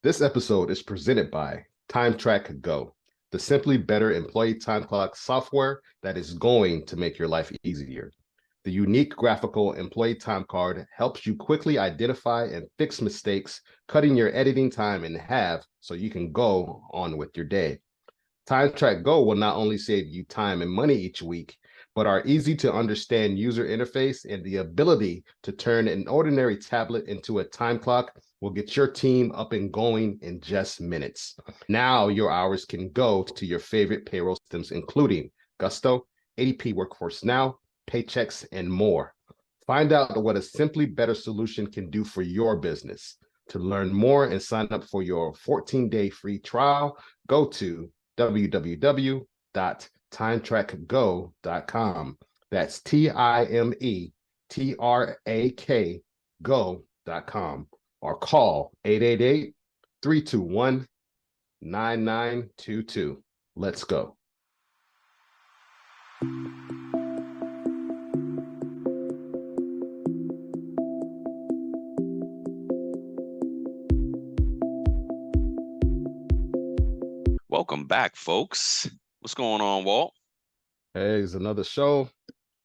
This episode is presented by TimeTrack Go, the simply better employee time clock software that is going to make your life easier. The unique graphical employee time card helps you quickly identify and fix mistakes, cutting your editing time in half so you can go on with your day. TimeTrack Go will not only save you time and money each week, but our easy to understand user interface and the ability to turn an ordinary tablet into a time clock will get your team up and going in just minutes. Now your hours can go to your favorite payroll systems, including Gusto, ADP Workforce Now, Paychecks, and more. Find out what a simply better solution can do for your business. To learn more and sign up for your 14-day free trial, go to www.timetrackgo.com. That's TIMETRAK go.com or call 888-321-9922. Let's go. Welcome back, folks. What's going on, Walt? Hey, it's another show.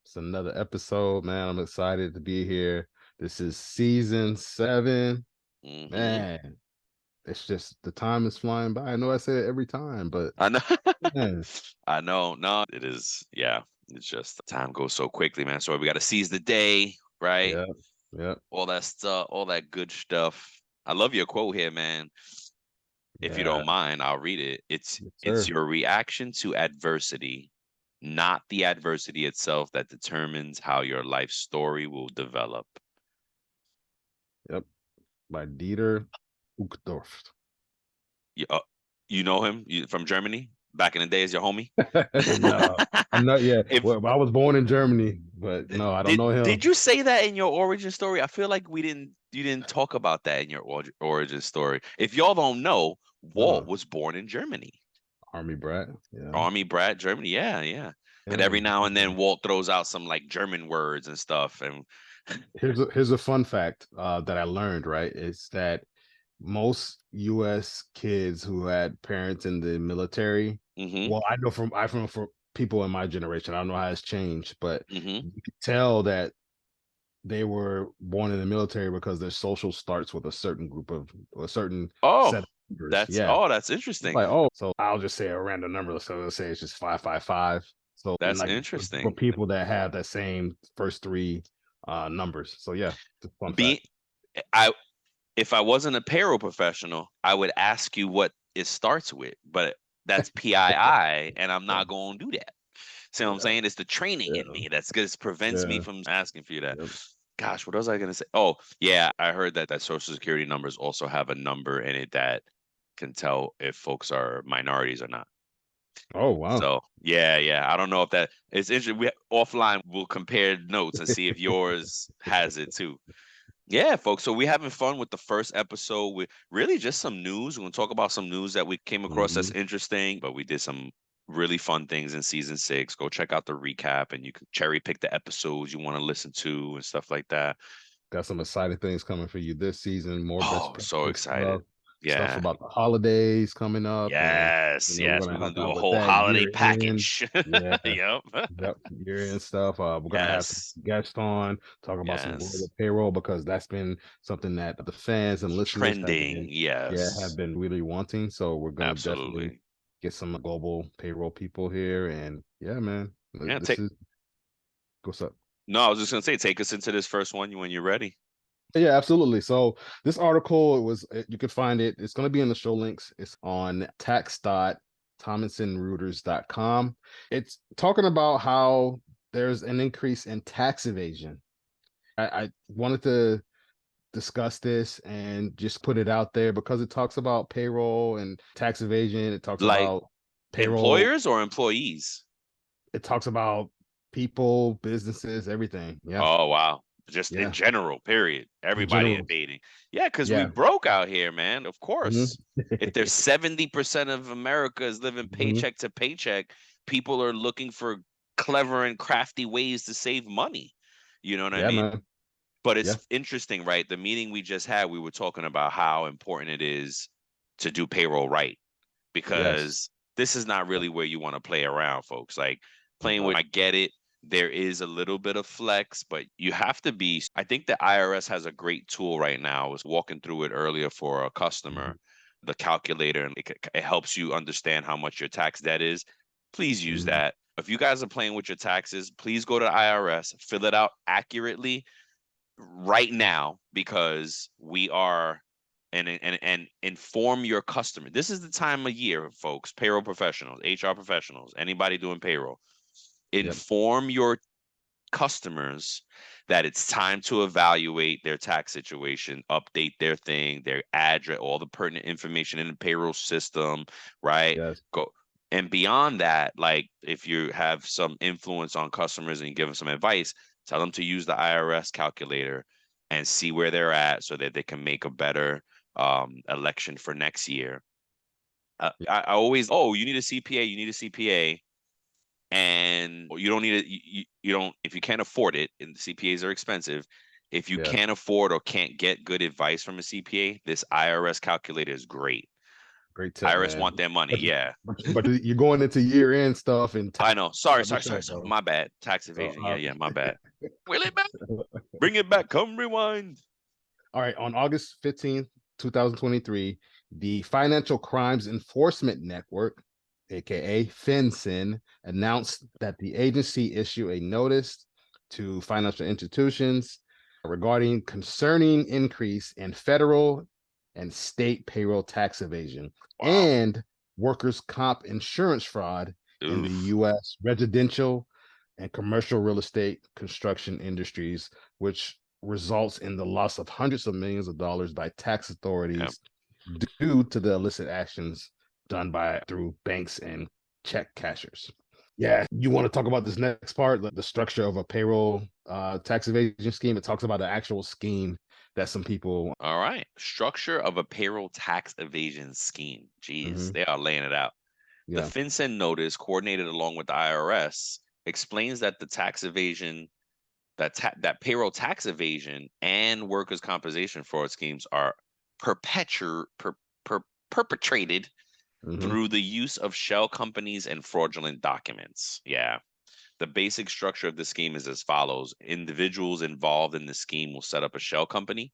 It's another episode, man. I'm excited to be here. This is season 7. Man, it's just the time is flying by. I know I say it every time, but I know. man. I know. No, it is. Yeah, it's just time goes so quickly, man. So we got to seize the day, right? Yeah. All that stuff, all that good stuff. I love your quote here, man. If you don't mind, I'll read it. It's your reaction to adversity, not the adversity itself, that determines how your life story will develop. Yep. By Dieter Uchtdorf. You know him from Germany? Back in the day, is your homie? No, I'm not yet. Well, I was born in Germany, but no, I don't know him. Did you say that in your origin story? I feel like you didn't talk about that in your origin story. If y'all don't know, Walt was born in Germany. Army brat. Yeah. Army brat, Germany. Yeah. And every now and then Walt throws out some like German words and stuff. And here's a fun fact that I learned, right? Is that most US kids who had parents in the military, well, I know from people in my generation, I don't know how it's changed, but you could tell that they were born in the military because their social starts with a certain group of a certain set of numbers. That's interesting. Like, so I'll just say a random number. So let's say it's just 555. So that's interesting for people that have that same first 3 numbers. So yeah, fun fact. If I wasn't a payroll professional, I would ask you what it starts with, but that's PII, and I'm not going to do that. See what I'm saying? It's the training in me that's good. It prevents me from asking for you that. Gosh, what was I going to say? Oh, yeah, I heard that Social Security numbers also have a number in it that can tell if folks are minorities or not. Oh, wow. So, yeah. I don't know if that it's interesting. Offline, we'll compare notes and see if yours has it too. Yeah, folks. So we're having fun with the first episode with really just some news. We're going to talk about some news that we came across that's interesting, but we did some really fun things in season 6. Go check out the recap and you can cherry pick the episodes you want to listen to and stuff like that. Got some exciting things coming for you this season. More so excited. Stuff. Yeah. Stuff about the holidays coming up. Yes. We're going to do a whole holiday package. Yep. Year-end stuff. We're going to have some guests on, talk about some global payroll, because that's been something that the fans and listeners trending. Have been really wanting. So we're going to definitely get some global payroll people here. And yeah, man. What's up? No, I was just going to say, take us into this first one when you're ready. Yeah, absolutely. So this article you can find it. It's going to be in the show links. It's on tax.thomsonreuters.com. It's talking about how there's an increase in tax evasion. I wanted to discuss this and just put it out there because it talks about payroll and tax evasion. It talks about payroll. Employers or employees? It talks about people, businesses, everything. Yeah. Oh, wow. Just in general, period. Everybody evading. Yeah, because we broke out here, man. Of course. If there's 70% of America is living paycheck to paycheck, people are looking for clever and crafty ways to save money. You know what I mean? Man. But it's interesting, right? The meeting we just had, we were talking about how important it is to do payroll right, Yes. because this is not really where you want to play around, folks. Like playing with, I get it. There is a little bit of flex, but you have to be. I think the IRS has a great tool right now. I was walking through it earlier for a customer, the calculator, and it helps you understand how much your tax debt is. Please use that. If you guys are playing with your taxes, please go to IRS, fill it out accurately right now, because we are and inform your customer. This is the time of year, folks, payroll professionals, HR professionals, anybody doing payroll. Yep. Inform your customers that it's time to evaluate their tax situation, update their thing, their address, all the pertinent information in the payroll system, right? Yes. Go. And beyond that, like if you have some influence on customers and you give them some advice, tell them to use the IRS calculator and see where they're at so that they can make a better election for next year. I always, oh, you need a CPA, you need a CPA, and you don't need it. You don't, if you can't afford it, and CPAs are expensive. If you Yeah. can't afford or can't get good advice from a CPA, this IRS calculator is great. Great tip, IRS man. want their money, yeah. But you're going into year-end stuff and I know. Sorry, help sorry, us sorry, out, sorry. bro. My bad. Tax So, evasion. Yeah, my bad. Will it back? Bring it back. Come rewind. all right, on August 15th, 2023, the Financial Crimes Enforcement Network, aka FinCEN, announced that the agency issued a notice to financial institutions regarding concerning increase in federal and state payroll tax evasion Wow. and workers' comp insurance fraud in the Oof. U.S. residential and commercial real estate construction industries, which results in the loss of hundreds of millions of dollars by tax authorities due to the illicit actions done by through banks and check cashers. Yeah, you want to talk about this next part, the structure of a payroll tax evasion scheme? It talks about the actual scheme that some people. All right. Structure of a payroll tax evasion scheme. Jeez, they are laying it out. The Yeah. FinCEN notice, coordinated along with the IRS, explains that the tax evasion, that payroll tax evasion and workers' compensation fraud schemes are perpetrated Mm-hmm. through the use of shell companies and fraudulent documents. Yeah. The basic structure of the scheme is as follows. Individuals involved in the scheme will set up a shell company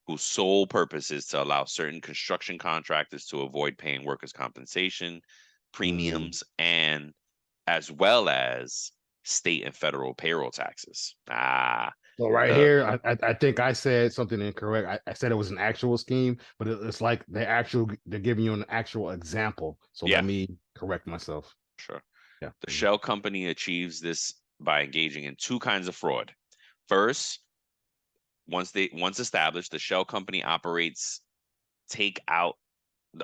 whose sole purpose is to allow certain construction contractors to avoid paying workers' compensation, premiums, and as well as state and federal payroll taxes. So right The here, I think I said something incorrect. I said it was an actual scheme, but it's like they're giving you an actual example. So let yeah, me correct myself. sure. Yeah. The shell company achieves this by engaging in two kinds of fraud. First, once established, the shell company operates take out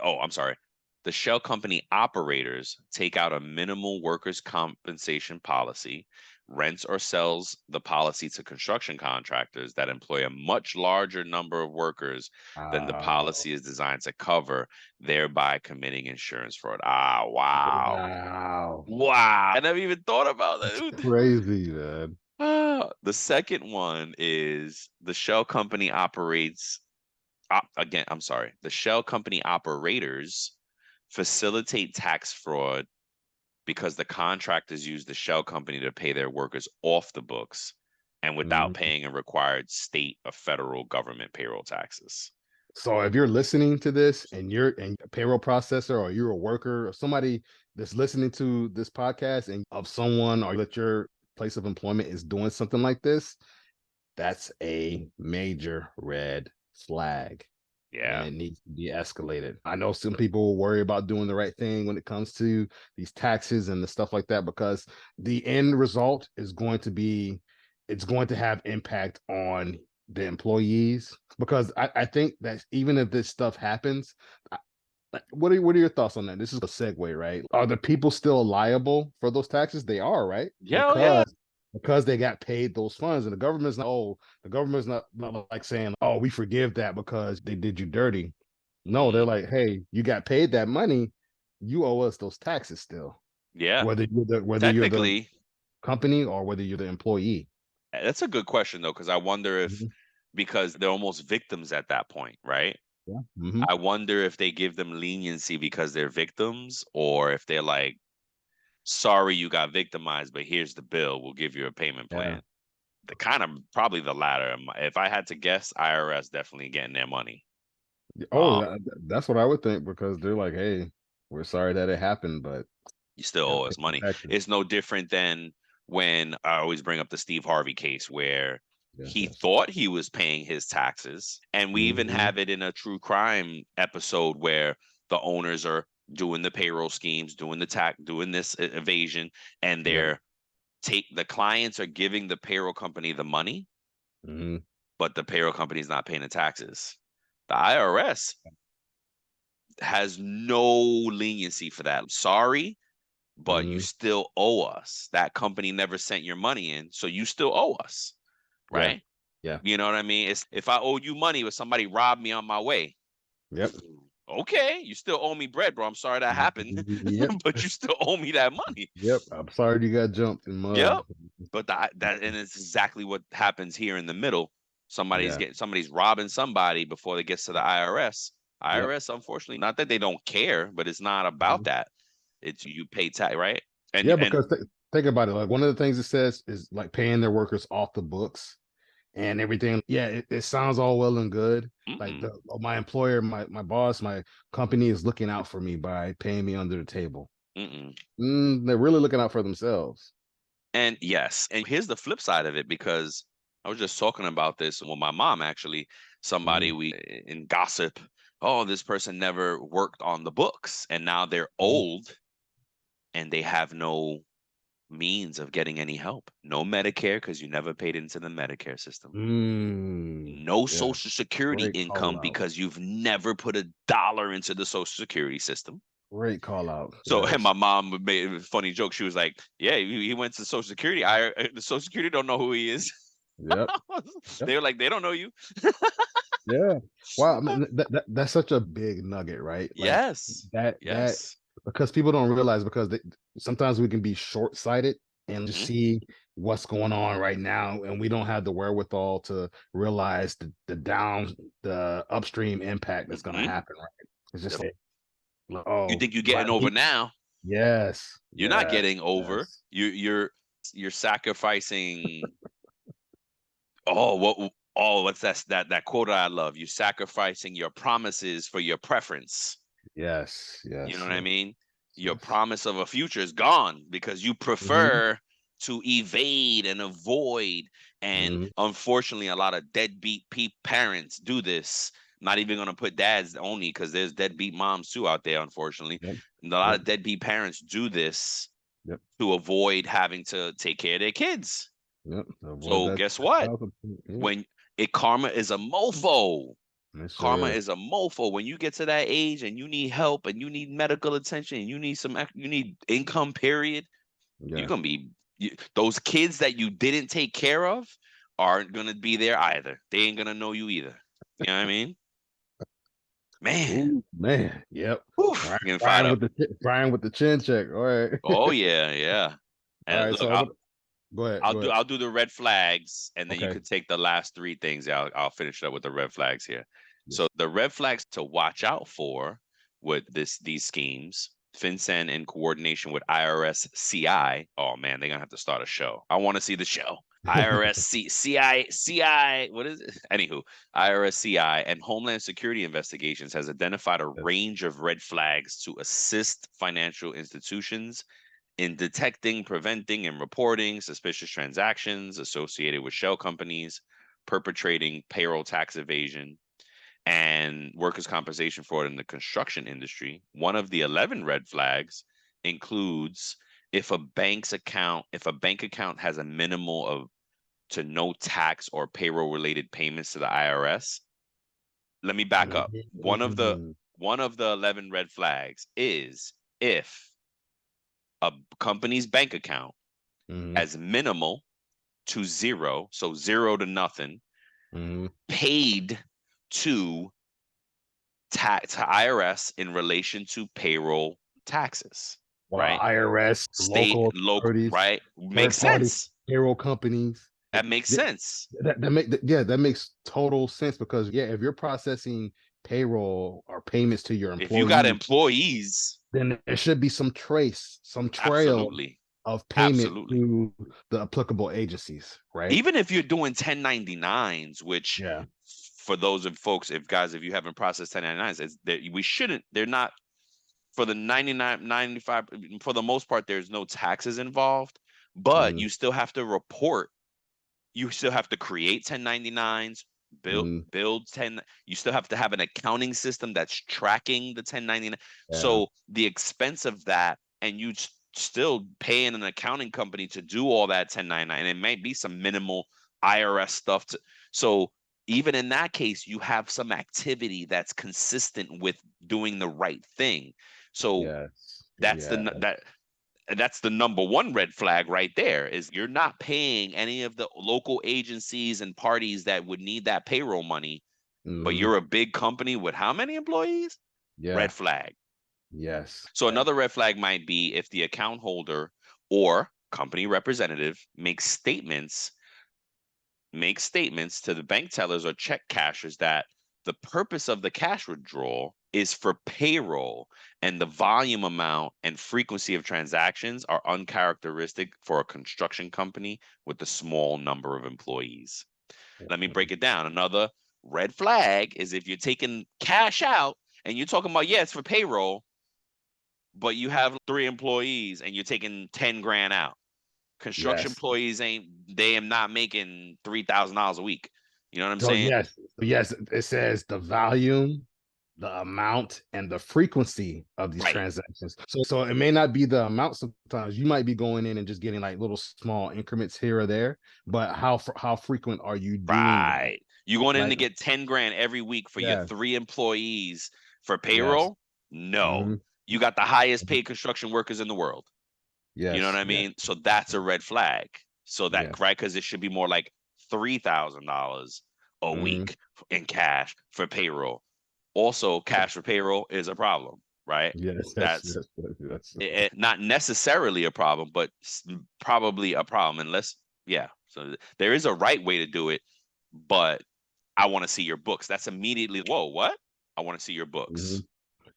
oh, I'm sorry. The shell company operators take out a minimal workers' compensation policy, rents or sells the policy to construction contractors that employ a much larger number of workers than the Wow. policy is designed to cover, thereby committing insurance fraud. Ah, wow. Wow. Wow. I never even thought about that. That's Dude. crazy, man. The second one is the shell company operates again, I'm sorry. The shell company operators facilitate tax fraud because the contractors use the shell company to pay their workers off the books and without Mhm. paying a required state or federal government payroll taxes. So if you're listening to this and you're a payroll processor or you're a worker or somebody that's listening to this podcast and of someone or that your place of employment is doing something like this, that's a major red flag and Yeah. it needs to be escalated. I know some people will worry about doing the right thing when it comes to these taxes and the stuff like that because the end result is going to be it's going to have impact on the employees because I think that even if this stuff happens, what are your thoughts on that? This is a segue, right? Are the people still liable for those taxes? They are, right? Yeah, yeah. Because they got paid those funds, and the government's not like saying, "Oh, we forgive that because they did you dirty." No, they're Mm, like, "Hey, you got paid that money, you owe us those taxes still, yeah. whether you're the Technically, company or whether you're the employee." that's a good question though, because I wonder if Mhm. because they're almost victims at that point, right? Yeah. Mm-hmm. I wonder if they give them leniency because they're victims, or if they're like, sorry, you got victimized, but here's the bill. We'll give you a payment Yeah. plan. The kind of probably the latter. If I had to guess, IRS definitely getting their money. Oh, that's what I would think because they're like, hey, we're sorry that it happened, but You still gotta owe pay us the money. taxes. It's no different than when I always bring up the Steve Harvey case where Yes, he yes. thought he was paying his taxes. And we even Mm-hmm. have it in a true crime episode where the owners are doing the payroll schemes, doing doing this evasion, and Yep. the clients are giving the payroll company the money, Mm-hmm. but the payroll company is not paying the taxes. The IRS has no leniency for that. Sorry, but you Mm-hmm. still owe us. That company never sent your money in, so you still owe us, Yeah. right? Yeah. You know what I mean? It's if I owe you money, but somebody robbed me on my way. Yep. Okay, you still owe me bread, bro. I'm sorry that happened, Yep. but you still owe me that money. Yep. I'm sorry you got jumped and Yep. mugged. But that and it's exactly what happens here in the middle. Yeah. Somebody's robbing somebody before it gets to the IRS. Yep. IRS, unfortunately, not that they don't care, but it's not about Mhm. that. It's you pay tax, right? Yeah, And because think about it. Like one of the things it says is like paying their workers off the books and everything. Yeah, it sounds all well and good. Like mm-mm, my employer, my boss, my company is looking out for me by paying me under the table. mm-mm. They're really looking out for themselves. And yes, and here's the flip side of it because I was just talking about this with my mom actually. Somebody Mhm, we in gossip, oh, this person never worked on the books and now they're mhm. old and they have no means of getting any help. No Medicare because you never paid into the Medicare system. No Yeah, Social Security great income call out. because you've never put a dollar into the Social Security system. Great call out. So, and Yes. my mom made a funny joke. She was like, "Yeah, he went to Social Security. The Social Security don't know who he is." Yep. Yep. They were like, "They don't know you." Yeah. Wow. I mean, that's such a big nugget, right? Like Yes, that yes. because people don't realize because sometimes we can be short sighted and just Hmm. see what's going on right now, and we don't have the wherewithal to realize the upstream impact that's going to Hmm. happen. Right? It's just Yep. like, You oh, think you're getting over now? yes, You're not yes, getting over. yes, You're sacrificing. Oh, what's that quote I love? You're sacrificing your promises for your preference. yes, You know yes, what I yes, mean? Your yes. promise of a future is gone because you Hmm. prefer to evade and avoid. And Hmm. unfortunately, a lot of deadbeat parents do this. Not even going to put dads only because there's deadbeat moms too out there, unfortunately. Yep, And a lot yep, of deadbeat parents do this yep, to avoid having to take care of their kids. yep. Avoid So that. guess what? 1,000. Yep, When karma is a mofo. it sure Karma is. is a mofo. When you get to that age and you need help and you need medical attention and you need you need income, period, you're Yeah. gonna be those kids that you didn't take care of aren't gonna be there either. They ain't gonna know you either. You know what I mean? Man, Ooh, man. Yep. whew, Brian, getting fired Brian up. with Brian with the chin check. All right. Oh yeah, yeah. All And right. look, So go ahead. Go ahead. I'll do the red flags, and then you Okay. could take the last three things. I'll finish up with the red flags here. So Yes. the red flags to watch out for with these schemes, FinCEN in coordination with IRS CI. Oh man, they're gonna have to start a show. I want to see the show. IRS CI. What is it? Anywho, IRS CI and Homeland Security Investigations has identified a Yes. range of red flags to assist financial institutions in detecting, preventing, and reporting suspicious transactions associated with shell companies perpetrating payroll tax evasion and workers' compensation fraud in the construction industry. One of the 11 red flags includes if a bank account has a minimal of to no tax or payroll related payments to the IRS. Let me back up. Mhm. One of the 11 red flags is if a company's bank account Mhm. as minimal to zero, so zero to nothing, Mhm. paid to tax to IRS in relation to payroll taxes, Wow. right? IRS, State, local local, authorities, right? Makes third party sense. payroll companies. That makes Th- sense. that makes total sense because yeah, if you're processing payroll or payments to your If you got employees, employees, then there should be some trail absolutely. of payment Absolutely. to the applicable agencies, right? Even if you're doing 1099s, which Yeah. for those of folks, if you haven't processed 1099s, it's that we shouldn't, they're not for the 99, 95, for the most part, there's no taxes involved, but Mm-hmm. you still have to report. You still have to create 1099s, Mm-hmm. build 10. You still have to have an accounting system that's tracking the 1099. Yeah. So the expense of that, and you still paying an accounting company to do all that 1099, and it might be some minimal IRS stuff. So even in that case, you have some activity that's consistent with doing the right thing. So Yes. that's Yeah. that's the number one red flag right there is you're not paying any of the local agencies and parties that would need that payroll money, but Mm-hmm. you're a big company with how many employees? Red Yeah. flag. Yes. So Yeah. another red flag might be if the account holder or company representative make statements to the bank tellers or check cashers that the purpose of the cash withdrawal is for payroll and the volume amount and frequency of transactions are uncharacteristic for a construction company with a small number of employees. Let me break it down. Another red flag is if you're taking cash out and you're talking about, yeah, it's for payroll, but you have 3 employees and you're taking 10 grand out. Construction Yes. employees they am not making $3,000 a week. You know what I'm So saying? yes, it says the volume, the amount, and the frequency of these Right. transactions. So it may not be the amount. Sometimes you might be going in and just getting like little small increments here or there. But how frequent are you doing them? Right. You going in Like, to get 10 grand every week for your yeah, 3 employees for yes, payroll? No. hmm You got the highest paid construction workers in the world. You know what yes, I yes, mean? So that's a red flag. So yeah, that right because it should be more like $3,000 a hmm week in cash for payroll. Also, cash for payroll is a problem, right? yes, yes, That's yes, yes, not necessarily a problem, but probably a problem. Unless, yeah. So there is a right way to do it, but I want to see your books. That's immediately, whoa, what? I want to see your hmm books.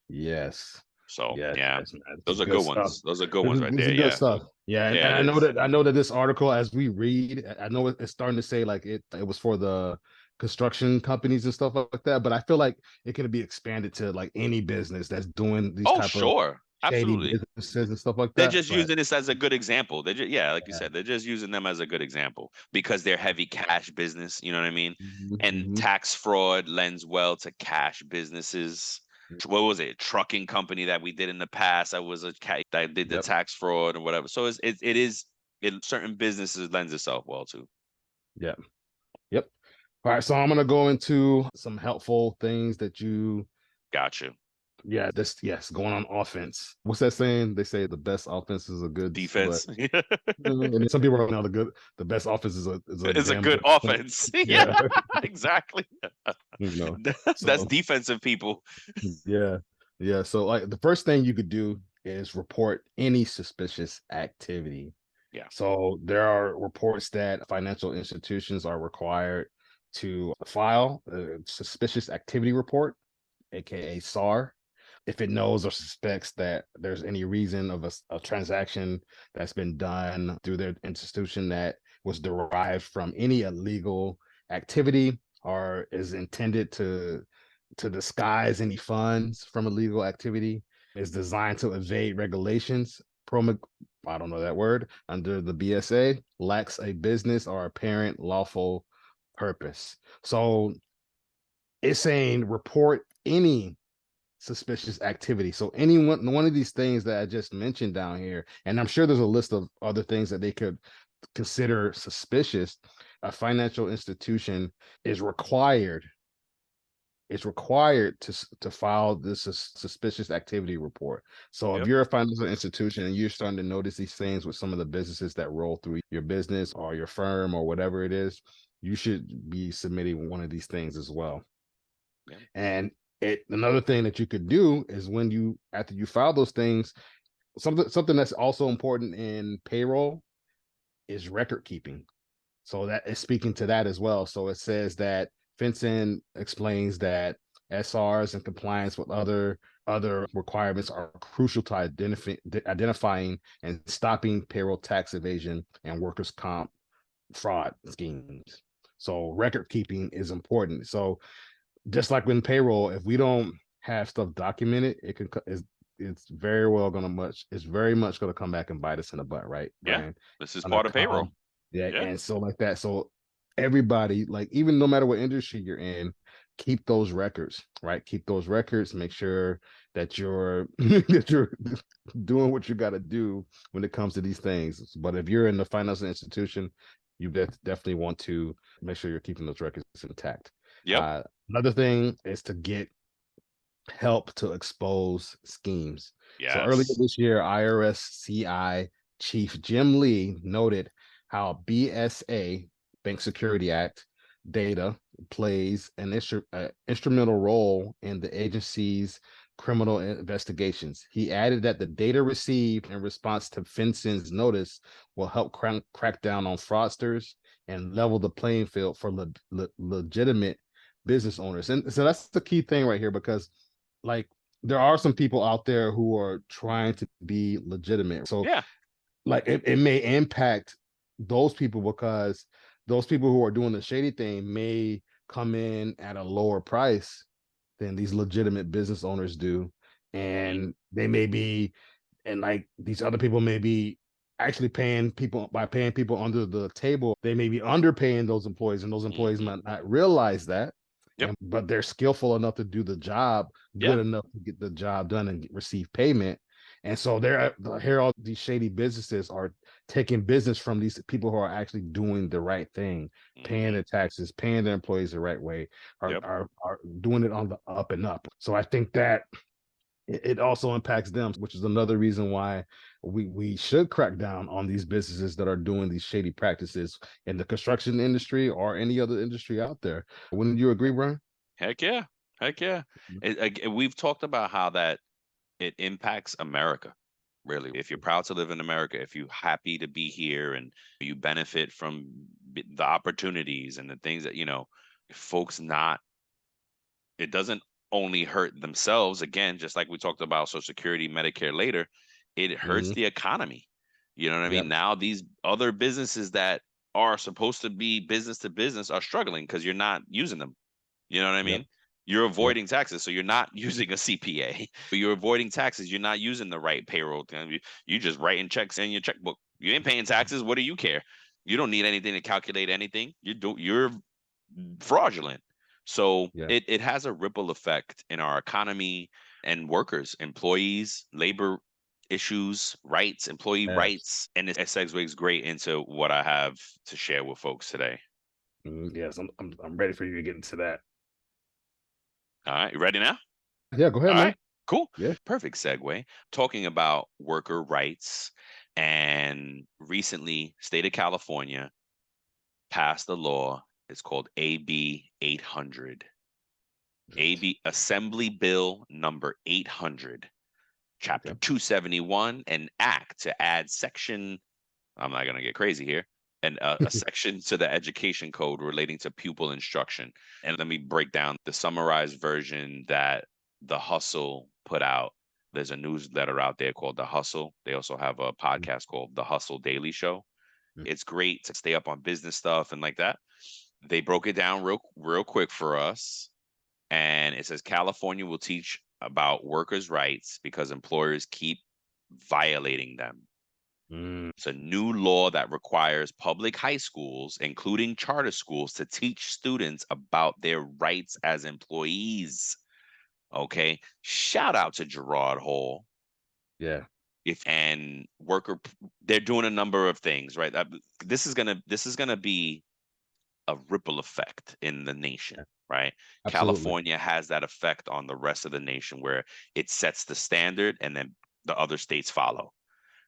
yes. So Yes, yeah, yes, man. This those is are good good stuff. ones. Those are good This ones is, right this is there. good Yeah, stuff. Yeah, and yeah, it I know is. that this article, as we read, I know it's starting to say like it was for the construction companies and stuff like that, but I feel like it can be expanded to like any business that's doing these Oh, type of sure, shady absolutely. businesses and stuff like They're that. just But using this as a good example. Yeah, like you yeah. said, they're just using them as a good example because they're heavy cash business. You know what I mean? And Mhm. tax fraud lends well to cash businesses. What was it? Trucking company that we did in the past. I was a that did the Yep. tax fraud or whatever. So certain businesses lends itself well to. Yep. Yep. All right. So I'm gonna go into some helpful things that you Gotcha. yeah, this yes, going on offense. What's that saying? They say the best offense is a good but Defense and some people are know the best offense is a is a damn good good defense. offense. Yeah, Yeah, exactly. you know. That's So defensive people. yeah, yeah. So like the first thing you could do is report any suspicious activity. Yeah. So there are reports that financial institutions are required to file a suspicious activity report, aka SAR, if it knows or suspects that there's any reason of a transaction that's been done through their institution that was derived from any illegal activity or is intended to disguise any funds from illegal activity, is designed to evade regulations, I don't know that word, under the BSA, lacks a business or apparent lawful purpose. So it's saying report any suspicious activity. So any one of these things that I just mentioned down here, and I'm sure there's a list of other things that they could consider suspicious. A financial institution is required to file this suspicious activity report. So if Yep. you're a financial institution and you're starting to notice these things with some of the businesses that roll through your business or your firm or whatever it is, you should be submitting one of these things as well. Yep. And another thing that you could do is when you after you file those things, something that's also important in payroll is record keeping. So that is speaking to that as well. So it says that Fenton explains that SRs and compliance with other requirements are crucial to identifying and stopping payroll tax evasion and workers' comp fraud schemes. So record keeping is important. So just like in payroll, if we don't have stuff documented, it's very well gonna it's very much gonna come back and bite us in the butt, right, Yeah. Brian? This is Gonna part of payroll. yeah, Yeah. and so like that. So everybody, like even no matter what industry you're in, keep those records, right? Keep those records. Make sure that you're that you're doing what you got to do when it comes to these things. But if you're in the financial institution, you definitely want to make sure you're keeping those records intact. Yep. Another thing is to get help to expose schemes. So earlier Yes. this year, IRS CI Chief Jim Lee noted how BSA, Bank Security Act, data plays an instrumental role in the agency's criminal investigations. He added that the data received in response to FinCEN's notice will help crack down on fraudsters and level the playing field for legitimate business owners. And so that's the key thing right here, because like there are some people out there who are trying to be legitimate. So Yeah. like it may impact those people, because those people who are doing the shady thing may come in at a lower price than these legitimate business owners do. Mhm. And they may be, and like these other people may be actually paying people by paying people under the table. They may be underpaying those employees, and those employees Mhm. might not realize that. Yep. But they're skillful enough to do the job, Yeah. good enough to get the job done and receive payment. And so here all these shady businesses are taking business from these people who are actually doing the right thing, paying Mhm. their taxes, paying their employees the right way, are Yep. are doing it on the up and up. So I think that it also impacts them, which is another reason why we should crack down on these businesses that are doing these shady practices in the construction industry or any other industry out there. Wouldn't you agree, Brian? Heck yeah. Heck yeah. We've talked about how that it impacts America. Really, if you're proud to live in America, if you're happy to be here and you benefit from the opportunities and the things that, folks not, it doesn't only hurt themselves, again, just like we talked about Social Security, Medicare later, it hurts Mm-hmm. the economy. You know what I mean? Yep. Now these other businesses that are supposed to be business to business are struggling because you're not using them. You know what I Yep. mean? You're Yep. avoiding taxes, so you're not using a CPA. You're avoiding taxes. You're not using the right payroll. You just writing checks in your checkbook. You ain't paying taxes. What do you care? You don't need anything to calculate anything. You're fraudulent. So Yeah. it has a ripple effect in our economy and workers, employees, labor issues, rights, employee Yes. rights, and it segues great into what I have to share with folks today. Yes. I'm ready for you to get into that. All right, you ready now? Yeah. Go ahead, All man. right, cool. Yeah. Perfect segue. Talking about worker rights, and recently, state of California passed a law. It's called AB 800. AB Assembly Bill number 800, Chapter Okay. 271, an act to add section, I'm not going to get crazy here, and a section to the education code relating to pupil instruction. And let me break down the summarized version that The Hustle put out. There's a newsletter out there called The Hustle. They also have a podcast called The Hustle Daily Show. It's great to stay up on business stuff and like that. They broke it down real quick for us, and it says California will teach about workers' rights because employers keep violating them. Mm, It's a new law that requires public high schools, including charter schools, to teach students about their rights as employees. Okay. Shout out to Gerard Hall. yeah. If and worker, they're doing a number of things, right? This is gonna be a ripple effect in the nation, Yeah. right? Absolutely. California has that effect on the rest of the nation where it sets the standard and then the other states follow.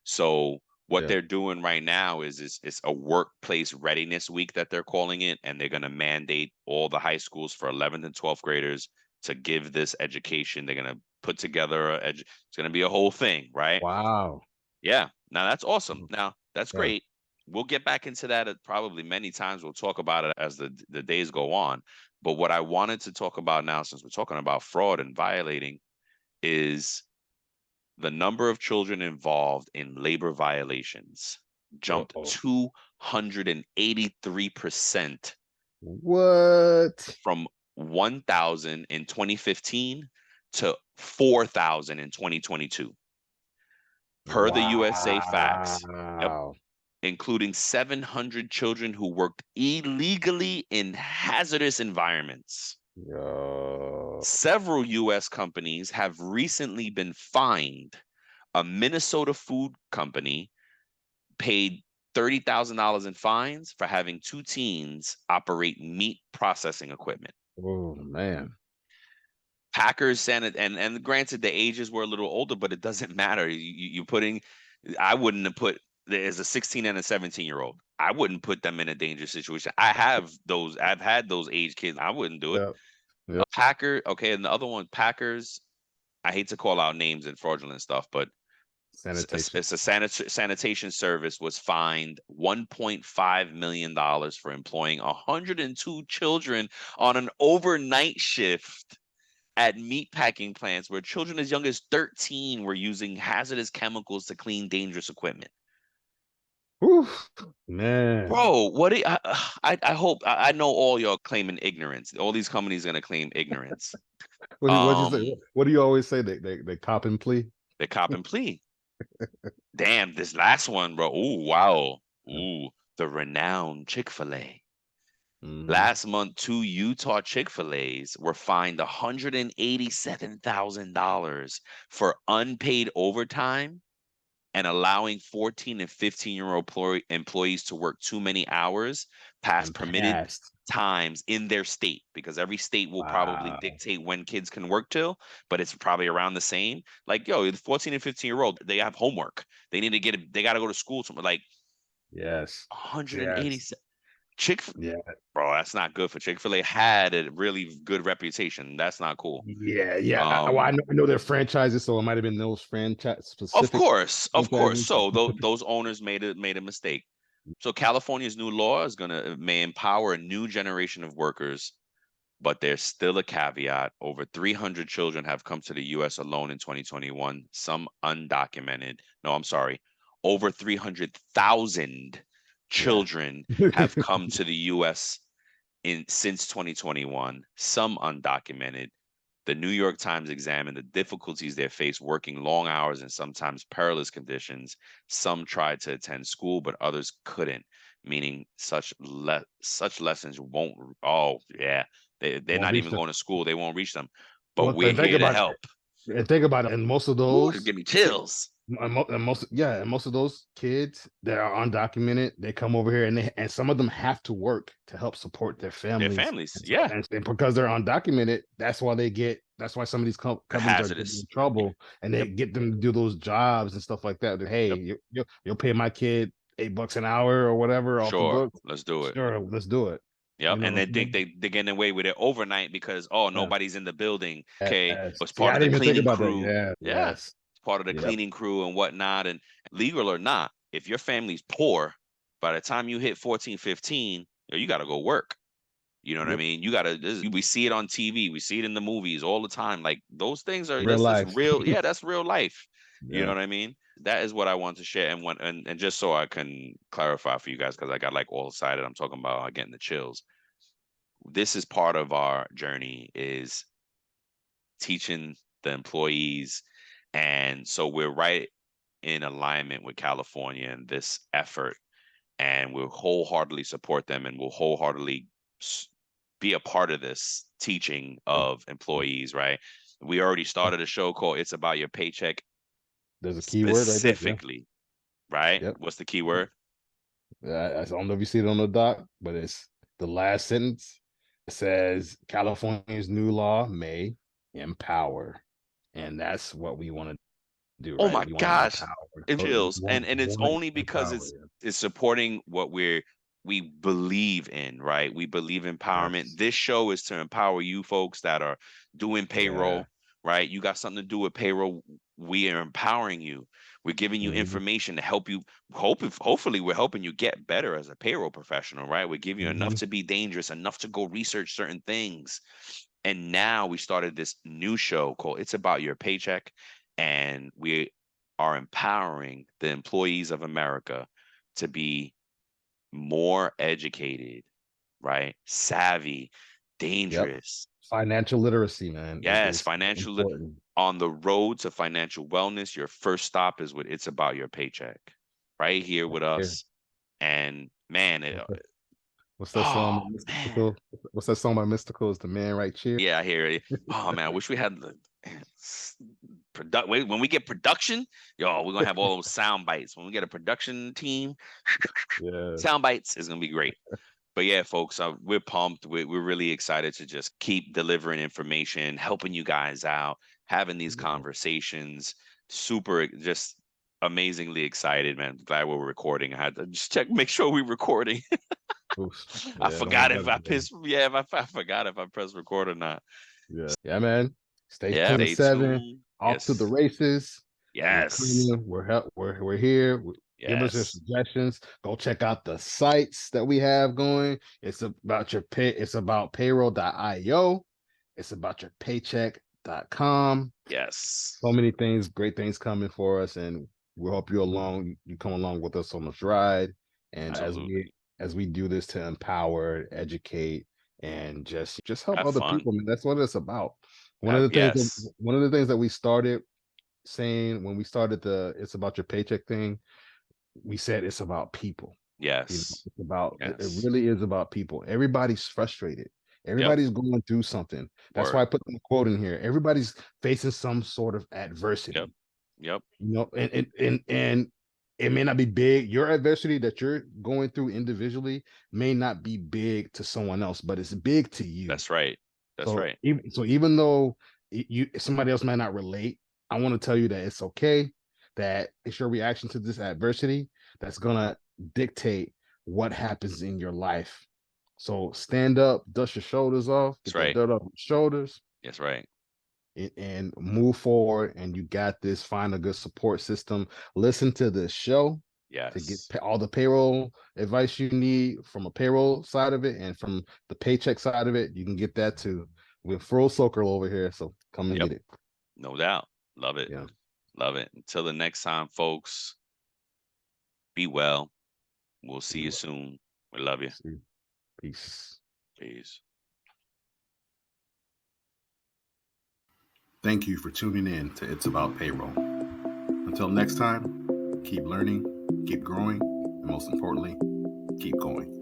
So what Yeah. they're doing right now is a workplace readiness week that they're calling it, and they're going to mandate all the high schools for 11th and 12th graders to give this education. They're going to put together it's going to be a whole thing, right? Wow. Yeah. Now that's awesome. Mhm. Now that's Yeah. great. We'll get back into that probably many times. We'll talk about it as the days go on. But what I wanted to talk about now, since we're talking about fraud and violating, is the number of children involved in labor violations jumped Uh-oh. 283% What? from 1,000 in 2015 to 4,000 in 2022, per the USA Facts. Yep. Wow. Including 700 children who worked illegally in hazardous environments. Yo. Several US companies have recently been fined. A Minnesota food company paid $30,000 in fines for having 2 teens operate meat processing equipment. Oh man. Packers and granted the ages were a little older, but it doesn't matter. You putting, I wouldn't have put, there's a 16 and a 17-year-old. I wouldn't put them in a dangerous situation. I've had those age kids. I wouldn't do it. Yep. A Yep. Packer, okay, and the other one, Packers. I hate to call out names and fraudulent stuff, but Sanitation. it's a sanitation service was fined $1.5 million for employing 102 children on an overnight shift at meatpacking plants where children as young as 13 were using hazardous chemicals to clean dangerous equipment. Whew, man. Bro, what do I hope I know all y'all claiming ignorance. All these companies are gonna claim ignorance. What you say? What do you always say? They cop and plea? They cop and plea. Damn, this last one, bro. Ooh, wow. Ooh, the renowned Chick-fil-A. Mhm. Last month, 2 Utah Chick-fil-A's were fined $187,000 for unpaid overtime and allowing 14 and 15-year-old employees to work too many hours past And permitted passed. times in their state, because every state will probably Wow. dictate when kids can work till, but it's probably around the same. Like, yo, the 14 and 15-year-old, they have homework. They need to they got to go to school. Like Yes. 180 Yes. Chick, Yeah. bro, that's not good for Chick-fil-A. Had a really good reputation. That's not cool. Yeah. Yeah. Well, Um, I know their franchises, so it might have been those franchise of specific course, of course. franchises. So those owners made a mistake. So California's new law is may empower a new generation of workers, but there's still a caveat. Over 300 children have come to the U.S. alone in 2021, some undocumented. No, I'm sorry. Over 300,000 Yeah. children have come to the U.S. since 2021, some undocumented. The New York Times examined the difficulties they face working long hours and sometimes perilous conditions. Some tried to attend school, but others couldn't, meaning such lessons won't. Oh, yeah, they're Won't not reach even them. going to school. They won't reach them. But Well, we're think here to about help. it. And think about it. And most of Ooh, those, give me chills. and most of those kids that are undocumented, they come over here and some of them have to work to help support their Their families. families, yeah, And because they're undocumented, that's why some of these companies are getting hazardous. in trouble, and they Yep, get them to do those jobs and stuff like that. Hey, yep. you'll pay my kid $8 an hour or whatever off the Sure, books. let's do it. Sure, let's do it. Yep, You know and what they I'm think saying? they're getting away with it overnight because, oh, Yeah. nobody's in the building. Okay, Yes. was See, part I of the didn't even think cleaning about that. crew. Yeah. Yeah, Yes. it's part of the Yep. cleaning crew and whatnot. And legal or not, if your family's poor, by the time you hit 14, 15, you got to go work. You know what I Yep. mean? You got to. We see it on TV. We see it in the movies all the time. Like those things are Real that's life. real. Yeah, that's real life. You know Yeah. what I mean? That is what I want to share. And just so I can clarify for you guys, because I got like all excited. I'm talking about getting the chills. This is part of our journey, is teaching the employees, and so we're right in alignment with California in this effort, and we'll wholeheartedly support them, and we'll wholeheartedly be a part of this teaching of employees. Right, we already started a show called It's About Your Paycheck, There's a keyword right there. Yeah. specifically. Right, Yep. what's the key word? I don't know if you see it on the doc, but it's the last sentence. It says California's new law may empower, and that's what we want to do, Oh right? my We want to gosh, empower. it We chills, and it's want only to because empower. it's supporting what we believe in, right? We believe empowerment. Yes. This show is to empower you folks that are doing Yeah. payroll, right? You got something to do with payroll. we are empowering you. We're giving you information to help you. Hopefully, we're helping you get better as a payroll professional, right? We give you enough to be dangerous, enough to go research certain things. And now we started this new show called It's About Your Paycheck. And we are empowering the employees of America to be more educated, right? Savvy, dangerous. Financial literacy, man. Yes, Is financial important. on the road to financial wellness. Your first stop is with It's About Your Paycheck, right here with us. And man, What's that song? oh man, Mystical. What's that song by Mystical? Is the man right cheer? yeah, I hear it. Oh man, I wish we had the when we get production, yo, we're gonna have all those sound bites. When we get a production team, sound bites is gonna be great. But yeah, folks, we're pumped. We're really excited to just keep delivering information, helping you guys out, having these conversations. Super, just amazingly excited, man. Glad we're recording. I had to just check, make sure we're recording. I forgot if I pissed. Yeah, I forgot if I pressed record or not. Yeah, man. Stay tuned to 7. Off to the races. Yes. We're here. Give us your suggestions. Go check out the sites that we have going. It's about your pay. It's about payroll.io. It's about your paycheck.com. Yes. So many things, great things coming for us. And we hope you come along with us on this ride. And as we do this to empower, educate, and just help other people. I mean, that's what it's about. One of the things that we started saying when we started the It's About Your Paycheck thing, we said it's about people. Yes. It's about it really is about people. Everybody's frustrated. Everybody's going through something. That's why I put the quote in here. Everybody's facing some sort of adversity. Yep. You know, and it may not be big. Your adversity that you're going through individually may not be big to someone else, but it's big to you. That's right. Right. Even though somebody else might not relate, I want to tell you that it's okay, that it's your reaction to this adversity that's gonna dictate what happens in your life. So stand up, dust your shoulders off, get the dirt off your shoulders. That's right. And move forward, and you got this. Find a good support system. Listen to this show to get all the payroll advice you need from a payroll side of it, and from the paycheck side of it. You can get that too. We're full circle over here, so come and get it. No doubt. Love it. Love it. Until the next time, folks, be well. We'll see you soon. We love you. Peace. Peace. Thank you for tuning in to It's About Payroll. Until next time, keep learning, keep growing, and most importantly, keep going.